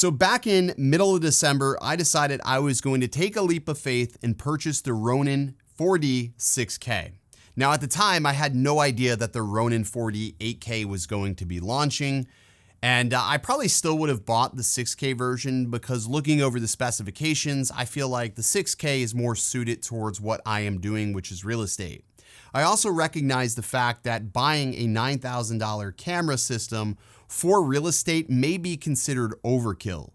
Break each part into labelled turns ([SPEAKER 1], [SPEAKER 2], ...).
[SPEAKER 1] So back in middle of December, I decided I was going to take a leap of faith and purchase the Ronin 4D 6K. Now at the time, I had no idea that the Ronin 4D 8K was going to be launching. And I probably still would have bought the 6K version because looking over the specifications, I feel like the 6K is more suited towards what I am doing, which is real estate. I also recognize the fact that buying a $9,000 camera system for real estate may be considered overkill.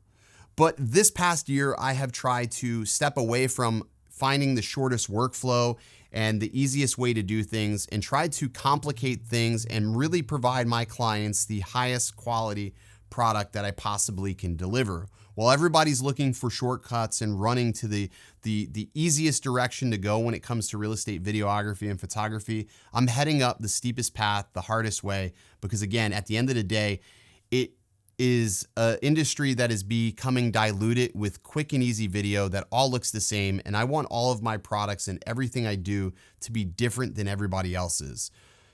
[SPEAKER 1] But this past year, I have tried to step away from finding the shortest workflow and the easiest way to do things and try to complicate things and really provide my clients the highest quality product that I possibly can deliver. While everybody's looking for shortcuts and running to the easiest direction to go when it comes to real estate videography and photography, I'm heading up the steepest path, the hardest way, because again, at the end of the day, it is an industry that is becoming diluted with quick and easy video that all looks the same. And I want all of my products and everything I do to be different than everybody else's.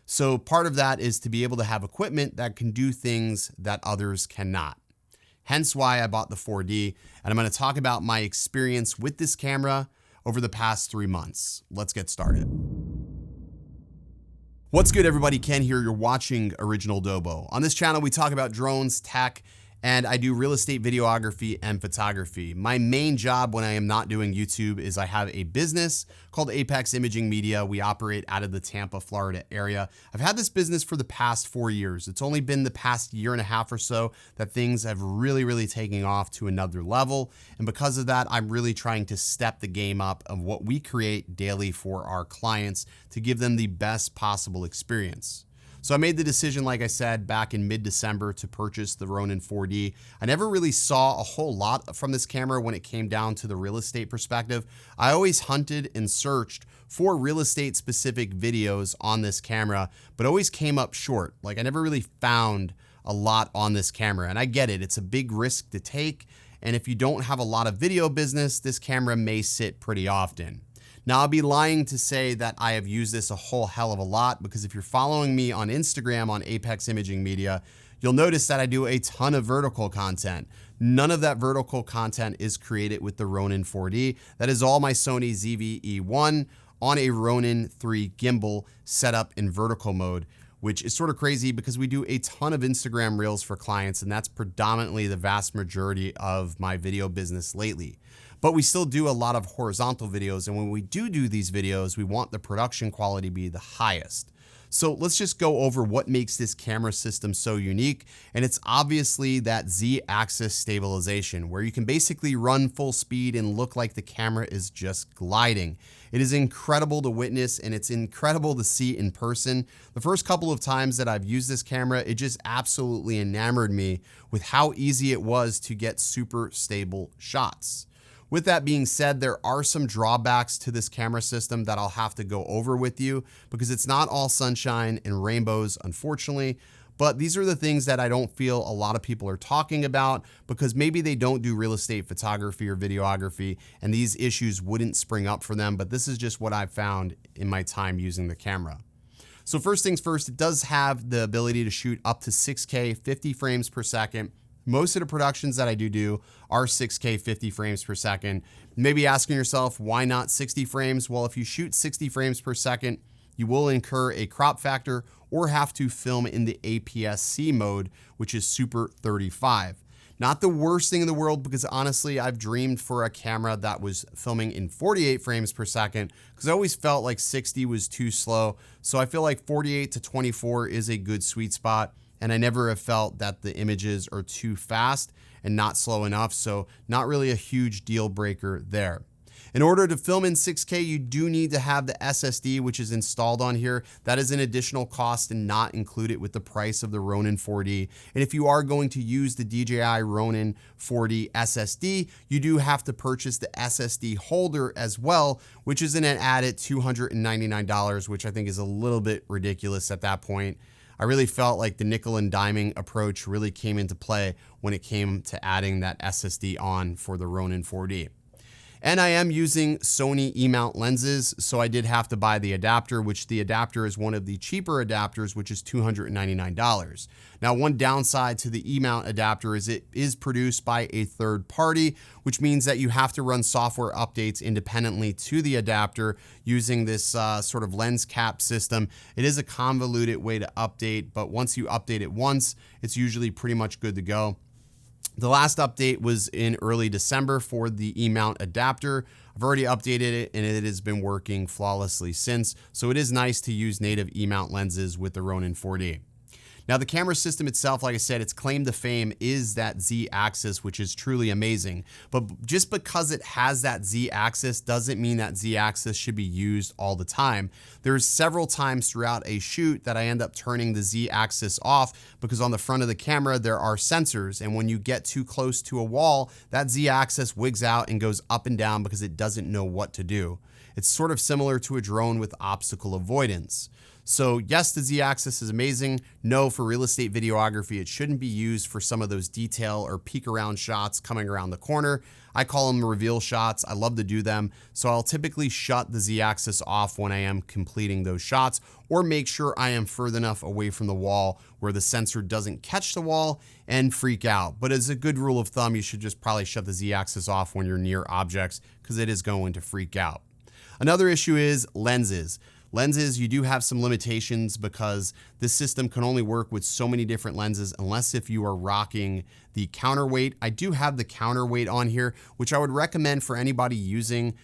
[SPEAKER 1] So part of that is to be able to have equipment that can do things that others cannot. Hence why I bought the 4D, and I'm going to talk about my experience with this camera over the past 3 months. Let's get started. What's good, everybody? Ken here. You're watching OriginaldoBo. On this channel, we talk about drones, tech, and I do real estate videography and photography. My main job when I am not doing YouTube is I have a business called Apex Imaging Media. We operate out of the Tampa, Florida area. I've had this business for the past 4 years. It's only been the past year and a half or so that things have really taken off to another level. And because of that, I'm really trying to step the game up of what we create daily for our clients to give them the best possible experience. So I made the decision, like I said, back in mid-December to purchase the Ronin 4D. I never really saw a whole lot from this camera when it came down to the real estate perspective. I always hunted and searched for real estate specific videos on this camera, but always came up short. Like I never really found a lot on this camera. And I get it, it's a big risk to take. And if you don't have a lot of video business, this camera may sit pretty often. Now, I'll be lying to say that I have used this a whole hell of a lot, because if you're following me on Instagram on Apex Imaging Media, you'll notice that I do a ton of vertical content. None of that vertical content is created with the Ronin 4D. That is all my Sony ZV-E1 on a Ronin 3 gimbal set up in vertical mode, which is sort of crazy because we do a ton of Instagram Reels for clients, and that's predominantly the vast majority of my video business lately. But we still do a lot of horizontal videos, and when we do these videos, we want the production quality to be the highest. So let's just go over what makes this camera system so unique, and it's obviously that Z-axis stabilization, where you can basically run full speed and look like the camera is just gliding. It is incredible to witness, and it's incredible to see in person. The first couple of times that I've used this camera, it just absolutely enamored me with how easy it was to get super stable shots. With that being said, there are some drawbacks to this camera system that I'll have to go over with you, because it's not all sunshine and rainbows, unfortunately. But these are the things that I don't feel a lot of people are talking about, because maybe they don't do real estate photography or videography and these issues wouldn't spring up for them. But this is just what I've found in my time using the camera. So first things first, it does have the ability to shoot up to 6K 50 frames per second. Most of the productions that I do are 6K 50 frames per second. Maybe asking yourself, why not 60 frames? Well, if you shoot 60 frames per second, you will incur a crop factor or have to film in the APS-C mode, which is Super 35. Not the worst thing in the world, because honestly, I've dreamed for a camera that was filming in 48 frames per second, because I always felt like 60 was too slow. So I feel like 48 to 24 is a good sweet spot. And I never have felt that the images are too fast and not slow enough. So not really a huge deal breaker there. In order to film in 6K, you do need to have the SSD, which is installed on here. That is an additional cost and not included with the price of the Ronin 4D. And if you are going to use the DJI Ronin 4D SSD, you do have to purchase the SSD holder as well, which is an added $299, which I think is a little bit ridiculous at that point. I really felt like the nickel and diming approach really came into play when it came to adding that SSD on for the Ronin 4D. And I am using Sony E-mount lenses, so I did have to buy the adapter, which the adapter is one of the cheaper adapters, which is $299. Now, one downside to the E-mount adapter is it is produced by a third party, which means that you have to run software updates independently to the adapter using this sort of lens cap system. It is a convoluted way to update, but once you update it once, it's usually pretty much good to go. The last update was in early December for the E-mount adapter. I've already updated it and it has been working flawlessly since. So it is nice to use native E-mount lenses with the Ronin 4D. Now the camera system itself, like I said, its claim to fame is that Z-axis, which is truly amazing. But just because it has that Z-axis doesn't mean that Z-axis should be used all the time. There's several times throughout a shoot that I end up turning the Z-axis off because on the front of the camera there are sensors, and when you get too close to a wall, that Z-axis wigs out and goes up and down because it doesn't know what to do. It's sort of similar to a drone with obstacle avoidance. So yes, the Z-axis is amazing. No, for real estate videography, it shouldn't be used for some of those detail or peek around shots coming around the corner. I call them reveal shots. I love to do them. So I'll typically shut the Z-axis off when I am completing those shots, or make sure I am further enough away from the wall where the sensor doesn't catch the wall and freak out. But as a good rule of thumb, you should just probably shut the Z-axis off when you're near objects because it is going to freak out. Another issue is lenses. Lenses, you do have some limitations because this system can only work with so many different lenses unless if you are rocking the counterweight. I do have the counterweight on here, which I would recommend for anybody using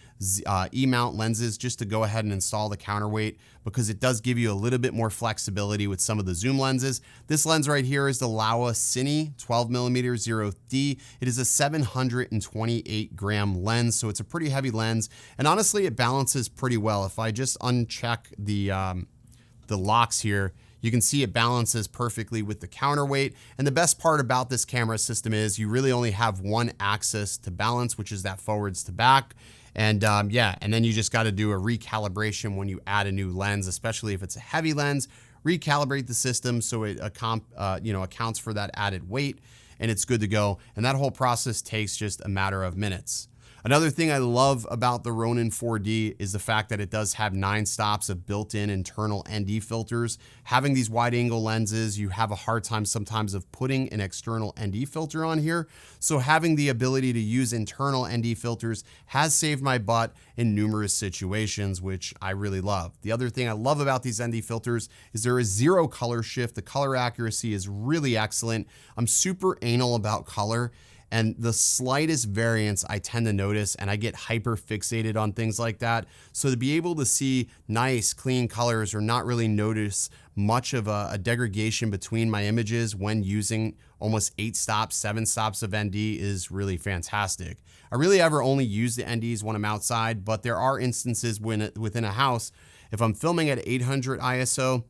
[SPEAKER 1] E-mount lenses just to go ahead and install the counterweight because it does give you a little bit more flexibility with some of the zoom lenses. This lens right here is the Laowa Cine 12mm 0D. It is a 728 gram lens, so it's a pretty heavy lens. And honestly, it balances pretty well. If I just uncheck the locks here, you can see it balances perfectly with the counterweight. And the best part about this camera system is you really only have one axis to balance, which is that forwards to back. And yeah, and then you just got to do a recalibration when you add a new lens, especially if it's a heavy lens. Recalibrate the system so it accounts for that added weight, and it's good to go. And that whole process takes just a matter of minutes. Another thing I love about the Ronin 4D is the fact that it does have 9 stops of built-in internal ND filters. Having these wide angle lenses, you have a hard time sometimes of putting an external ND filter on here. So having the ability to use internal ND filters has saved my butt in numerous situations, which I really love. The other thing I love about these ND filters is there is 0 color shift. The color accuracy is really excellent. I'm super anal about color. And the slightest variance I tend to notice, and I get hyper fixated on things like that. So to be able to see nice, clean colors or not really notice much of a degradation between my images when using almost 8 stops, 7 stops of ND is really fantastic. I really ever only use the NDs when I'm outside, but there are instances when within a house, if I'm filming at 800 ISO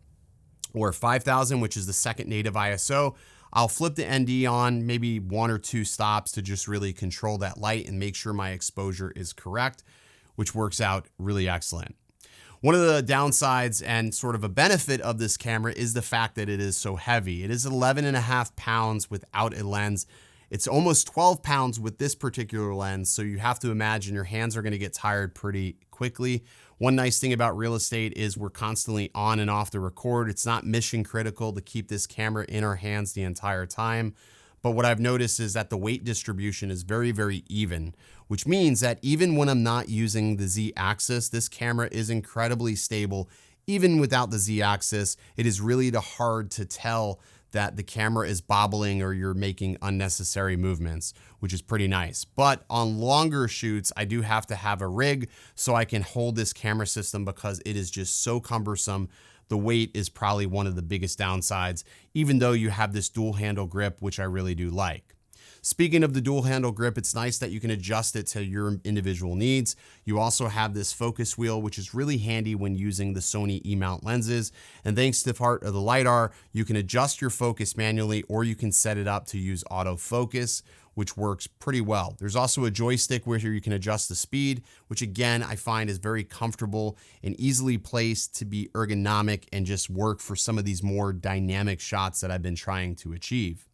[SPEAKER 1] or 5000, which is the second native ISO, I'll flip the ND on maybe 1 or 2 stops to just really control that light and make sure my exposure is correct, which works out really excellent. One of the downsides and sort of a benefit of this camera is the fact that it is so heavy. It is 11.5 pounds without a lens. It's almost 12 pounds with this particular lens, so you have to imagine your hands are going to get tired pretty quickly. One nice thing about real estate is we're constantly on and off the record. It's not mission critical to keep this camera in our hands the entire time. But what I've noticed is that the weight distribution is very, very even, which means that even when I'm not using the Z-axis, this camera is incredibly stable. Even without the Z-axis, it is really hard to tell that the camera is bobbling or you're making unnecessary movements, which is pretty nice. But on longer shoots, I do have to have a rig so I can hold this camera system because it is just so cumbersome. The weight is probably one of the biggest downsides, even though you have this dual handle grip, which I really do like. Speaking of the dual handle grip, it's nice that you can adjust it to your individual needs. You also have this focus wheel, which is really handy when using the Sony E-mount lenses. And thanks to part of the LiDAR, you can adjust your focus manually, or you can set it up to use autofocus, which works pretty well. There's also a joystick where you can adjust the speed, which again, I find is very comfortable and easily placed to be ergonomic and just work for some of these more dynamic shots that I've been trying to achieve.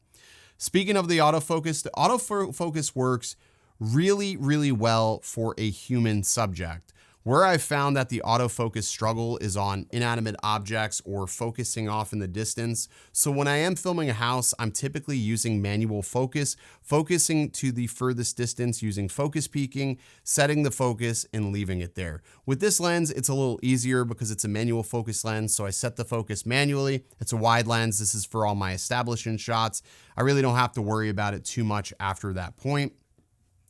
[SPEAKER 1] Speaking of the autofocus works really, really well for a human subject. Where I've found that the autofocus struggle is on inanimate objects or focusing off in the distance. So when I am filming a house, I'm typically using manual focus, focusing to the furthest distance using focus peaking, setting the focus and leaving it there. With this lens, it's a little easier because it's a manual focus lens. So I set the focus manually. It's a wide lens. This is for all my establishing shots. I really don't have to worry about it too much after that point,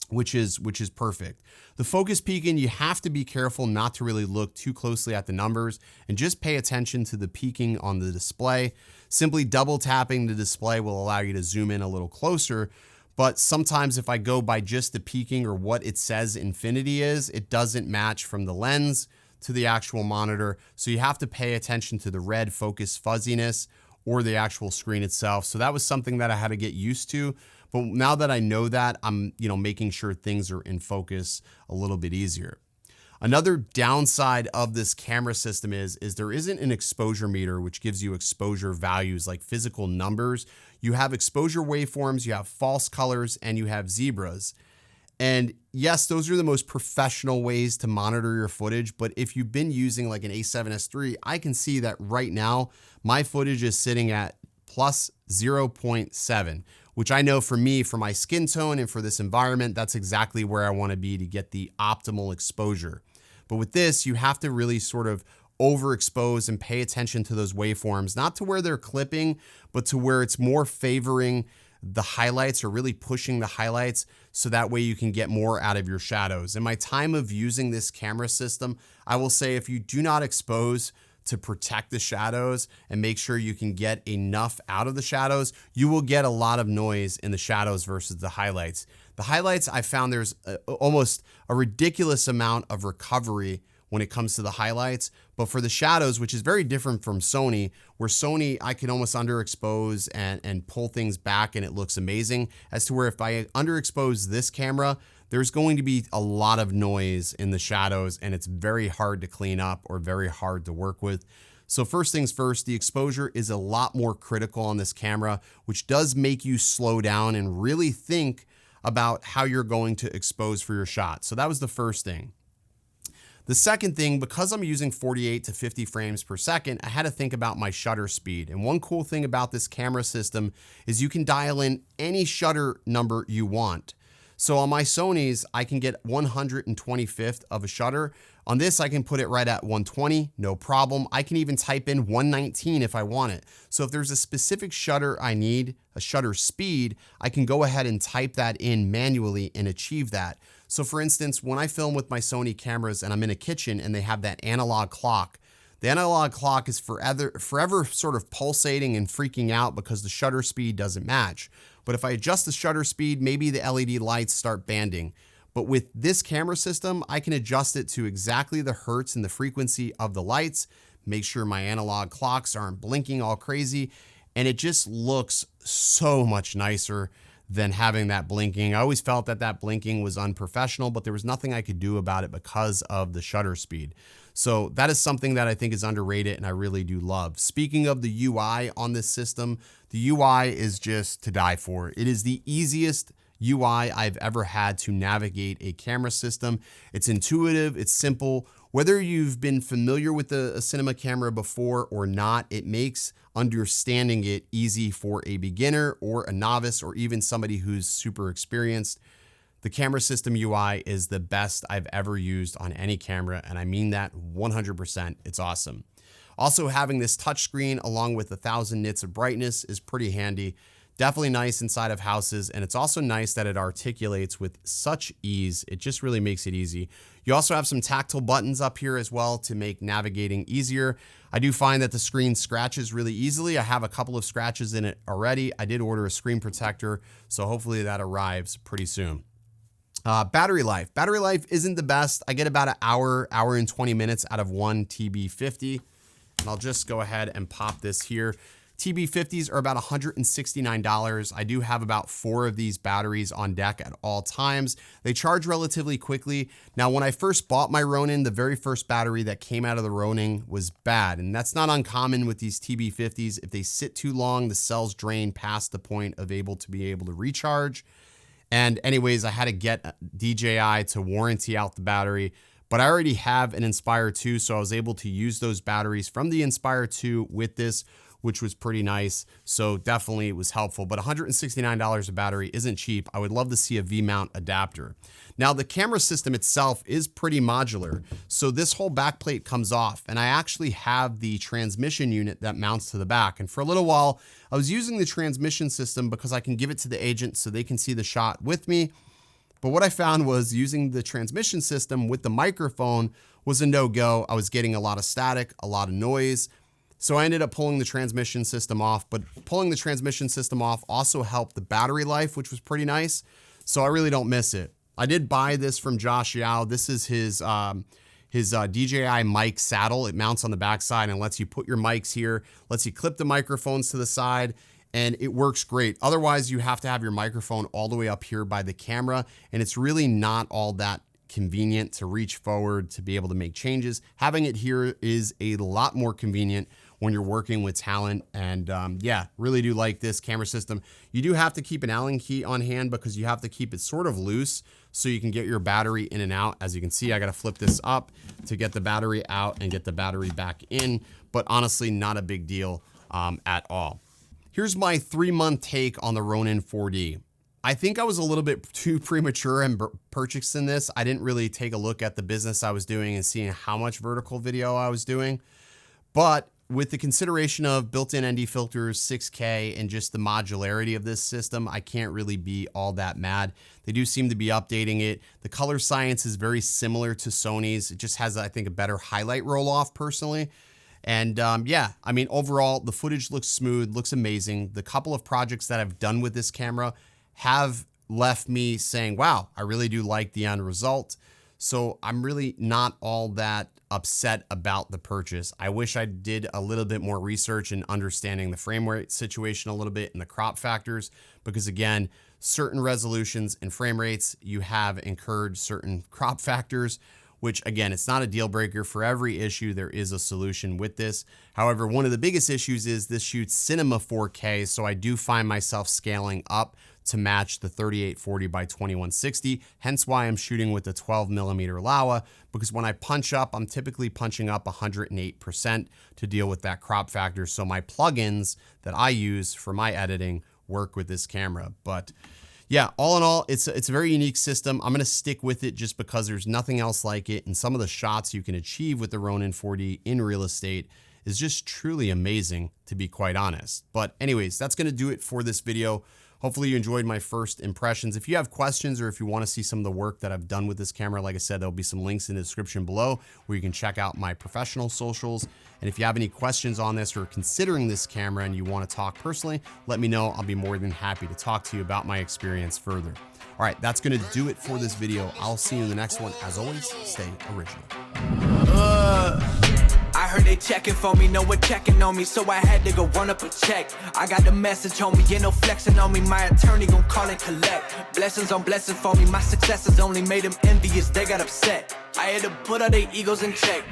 [SPEAKER 1] which is perfect. The focus peaking, you have to be careful not to really look too closely at the numbers and just pay attention to the peaking on the display. Simply double tapping the display will allow you to zoom in a little closer. But sometimes if I go by just the peaking or what it says infinity is, it doesn't match from the lens to the actual monitor. So you have to pay attention to the red focus fuzziness or the actual screen itself. So that was something that I had to get used to. But now that I know that, I'm making sure things are in focus a little bit easier. Another downside of this camera system is there isn't an exposure meter, which gives you exposure values like physical numbers. You have exposure waveforms, you have false colors, and you have zebras. And yes, those are the most professional ways to monitor your footage. But if you've been using like an A7S III, I can see that right now my footage is sitting at plus 0.7, which I know for me, for my skin tone and for this environment, that's exactly where I want to be to get the optimal exposure. But with this, you have to really sort of overexpose and pay attention to those waveforms, not to where they're clipping, but to where it's more favoring the highlights or really pushing the highlights so that way you can get more out of your shadows. In my time of using this camera system, I will say if you do not expose to protect the shadows and make sure you can get enough out of the shadows, you will get a lot of noise in the shadows versus the highlights. The highlights, I found there's almost a ridiculous amount of recovery when it comes to the highlights, but for the shadows, which is very different from Sony, where Sony, I can almost underexpose and pull things back and it looks amazing, as to where if I underexpose this camera, there's going to be a lot of noise in the shadows and it's very hard to clean up or very hard to work with. So first things first, the exposure is a lot more critical on this camera, which does make you slow down and really think about how you're going to expose for your shot. So that was the first thing. The second thing, because I'm using 48 to 50 frames per second, I had to think about my shutter speed. And one cool thing about this camera system is you can dial in any shutter number you want. So on my Sonys, I can get 125th of a shutter. On this, I can put it right at 120, no problem. I can even type in 119 if I want it. So if there's a specific shutter I need, a shutter speed, I can go ahead and type that in manually and achieve that. So for instance, when I film with my Sony cameras and I'm in a kitchen and they have that analog clock, the analog clock is forever sort of pulsating and freaking out because the shutter speed doesn't match. But if I adjust the shutter speed, maybe the LED lights start banding. But with this camera system, I can adjust it to exactly the hertz and the frequency of the lights, make sure my analog clocks aren't blinking all crazy, and it just looks so much nicer than having that blinking. I always felt that that blinking was unprofessional, but there was nothing I could do about it because of the shutter speed. So that is something that I think is underrated and I really do love. Speaking of the UI on this system, the UI is just to die for. It is the easiest UI I've ever had to navigate a camera system. It's intuitive, it's simple. Whether you've been familiar with a cinema camera before or not, it makes understanding it easy for a beginner or a novice or even somebody who's super experienced. The camera system UI is the best I've ever used on any camera, and I mean that 100%. It's awesome. Also, having this touchscreen along with 1,000 nits of brightness is pretty handy. Definitely nice inside of houses, and it's also nice that it articulates with such ease. It just really makes it easy. You also have some tactile buttons up here as well to make navigating easier. I do find that the screen scratches really easily. I have a couple of scratches in it already. I did order a screen protector, so hopefully that arrives pretty soon. Battery life. Battery life isn't the best. I get about an hour and 20 minutes out of one TB50. And I'll just go ahead and pop this here. TB50s are about $169. I do have about 4 of these batteries on deck at all times. They charge relatively quickly. Now, when I first bought my Ronin, the very first battery that came out of the Ronin was bad. And that's not uncommon with these TB50s. If they sit too long, the cells drain past the point of able to recharge. And anyways, I had to get DJI to warranty out the battery, but I already have an Inspire 2, so I was able to use those batteries from the Inspire 2 with this, which was pretty nice. So definitely it was helpful, but $169 a battery isn't cheap. I would love to see a V-mount adapter. Now the camera system itself is pretty modular. So this whole back plate comes off, and I actually have the transmission unit that mounts to the back. And for a little while, I was using the transmission system because I can give it to the agent so they can see the shot with me. But what I found was using the transmission system with the microphone was a no-go. I was getting a lot of static, a lot of noise. So I ended up pulling the transmission system off, but pulling the transmission system off also helped the battery life, which was pretty nice. So I really don't miss it. I did buy this from Josh Yao. This is his DJI mic saddle. It mounts on the backside and lets you put your mics here, lets you clip the microphones to the side, and it works great. Otherwise, you have to have your microphone all the way up here by the camera, and it's really not all that convenient to reach forward to be able to make changes. Having it here is a lot more convenient when you're working with talent. And yeah, really do like this camera system. You do have to keep an Allen key on hand because you have to keep it sort of loose so you can get your battery in and out. As you can see, I got to flip this up to get the battery out and get the battery back in, but honestly, not a big deal at all. Here's my 3-month take on the Ronin 4D. I think I was a little bit too premature in purchasing this. I didn't really take a look at the business I was doing and seeing how much vertical video I was doing. But with the consideration of built-in ND filters, 6K, and just the modularity of this system, I can't really be all that mad. They do seem to be updating it. The color science is very similar to Sony's. It just has, I think, a better highlight roll-off personally. And yeah, I mean, overall, the footage looks smooth, looks amazing. The couple of projects that I've done with this camera have left me saying, wow, I really do like the end result. So I'm really not all that upset about the purchase. I wish I did a little bit more research in understanding the frame rate situation a little bit and the crop factors, because again, certain resolutions and frame rates, you have incurred certain crop factors, which again, it's not a deal breaker. For every issue, there is a solution with this. However, one of the biggest issues is this shoots cinema 4K, so I do find myself scaling up to match the 3840 by 2160, hence why I'm shooting with the 12mm Laowa, because when I punch up, I'm typically punching up 108% to deal with that crop factor. So my plugins that I use for my editing work with this camera. But yeah, all in all, it's a very unique system. I'm gonna stick with it just because there's nothing else like it, and some of the shots you can achieve with the Ronin 4D in real estate is just truly amazing, to be quite honest. But anyways, that's gonna do it for this video. Hopefully you enjoyed my first impressions. If you have questions or if you want to see some of the work that I've done with this camera, like I said, there'll be some links in the description below where you can check out my professional socials. And if you have any questions on this or considering this camera and you want to talk personally, let me know. I'll be more than happy to talk to you about my experience further. All right, that's going to do it for this video. I'll see you in the next one. As always, stay original.
[SPEAKER 2] I heard they checking for me, no one checking on me, so I had to go run up a check. I got the message on me, ain't no flexing on me, my attorney gon' call and collect. Blessings on blessings for me, my successes only made them envious, they got upset. I had to put all their egos in check.